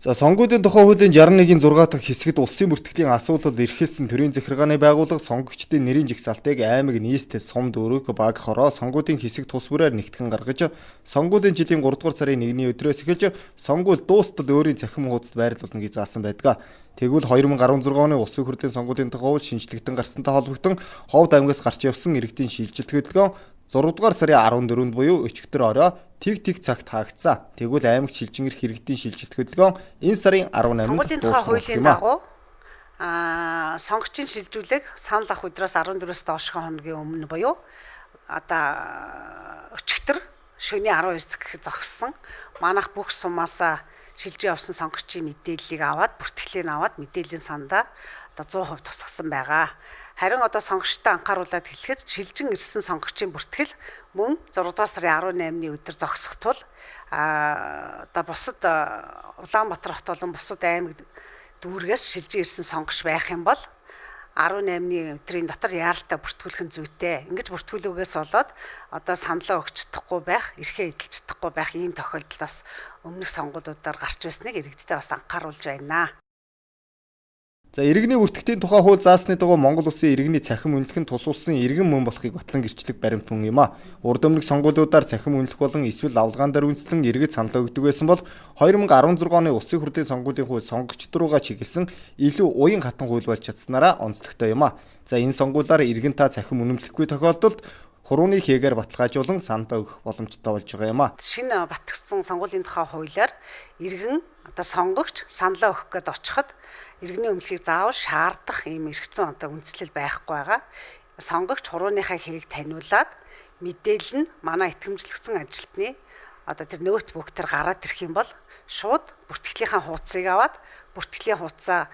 За сонгуулийн тухай хуулийн 61-ийн 6 дахь хэсэгт улсын бүртгэлийн асуудалд эрхэлсэн төрийн захиргааны байгууллага сонгогчдын нэрийн жагсаалтыг аймаг нийслэл сум дүүрэг баг хороо сонгуулийн хэсэг тус бүрээр нэгтгэн гаргаж сонгуулийн жилийн 3 дугаар сарын 1-ний өдрөөс эхэлж сонгуул дуустал өөрийн цахим хуудасд байрлуулна гэж заасан байдаг. Тэгвэл 2016 оны улсын хурлын сонгуулийн тухай хууль шинжлэхдээ гарсантай холбогдсон Ховд аймгаас гарч явсан иргэдийн шилжилт хөдөлгөөн 6 дугаар сарын 14-нд буюу өчигдөр орой тэг цагт хаагдсан. Тэгвэл аймаг шилжин ирэх иргэдийн шилжилт хөдөлгөөн энэ сарын 18-нд сонгуулийн тухай хуулийн дагуу сонгогчийн шилжүүлэг санал авах өдрөөс 14-өөс доош хоногийн өмнө буюу өчигдөр шөнийн 12 цаг гэхэд зогссон. Манайх бүх сумаас шилжиж явсан сонгогчийн мэдээллийг аваад бүртгэлийг аваад мэдээллийн сандаа 100% тусгасан байгаа. Харин сонгогчтой анхааруулад хэлэхэд шилжин ирсэн сонгогчийн бүртгэл мөн 6 дугаар сарын 18-ны өдөр зогсох тул бусад Улаанбаатар хот болон бусад аймаг дүүргээс шилжин ирсэн сонгогч байх юм бол 18-ны өдрийн дотор яаралтай бүртгүүлэх нь зүйтэй. Ингэж бүртгүүлүүгээс болоод саналаа өгч чадахгүй байх, эрхээ эдэлж чадахгүй байх ийм тохиолдол бас өмнөх сонгуулиудаар гарч байсныг иргэдтэй бас анхааруулж байна. За иргэний бүртгэлийн тухай хууль заасны дагуу Монгол Улсын иргэний цахим үнэлэх нь тус улсын иргэн мөн болохыг батлан гэрчлэх баримт хүн юм а. Урд өмнөх сонгуулиудаар цахим үнэлэх болон эсвэл авалгаан дээр үндэслэн иргэд саналаа өгдөг байсан бол 2016 оны улсын хурлын сонгуулийн хууль сонгогчд руугаа чиглэсэн илүү уян хатан хууль болж чадсанараа онцлогтой юм а. За энэ сонгуулиар иргэн та цахим үнэмлэхгүй тохиолдолд хурууны хээгээр баталгаажуулан саналаа өгөх боломжтой болж байгаа юм а. Шинэ батгсан сонгуулийн тухай хуулиар иргэн сонгогч саналаа өгөх гээд очиход иргэний өмнөхийг заавал шаардах ийм эргэцэн үндэслэл байхгүй байгаа. Сонгогч хурууныхаа хэгийг таниулаад мэдээлэл нь манай итгэмжлэгдсэн ажилтны тэр ноутбук дээр гараад ирэх юм бол шууд бүртгэлийнхаа хуудсыг аваад бүртгэлийн хуудасаа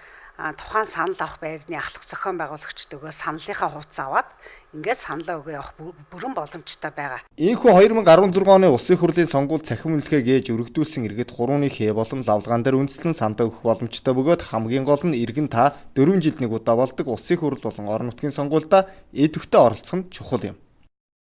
тухайн санал авах байрны ахлах зохион байгуулагчд өгөө саналынхаа хуудас аваад ингээд саналаа өгөө явах бүрэн боломжтой байгаа. Ийхүү 2016 оны улсын хурлын сонгуульд цахим үнэлгээ гээж өргөдүүлсэн иргэд хурууны хээ болон лавлгаан дээр үндэслэн саналаа өгөх боломжтой бөгөөд хамгийн гол нь иргэн та 4 жилд нэг удаа болдог улсын хурл болон орон нутгийн сонгуульд эд хөвтө оролцох нь чухал юм.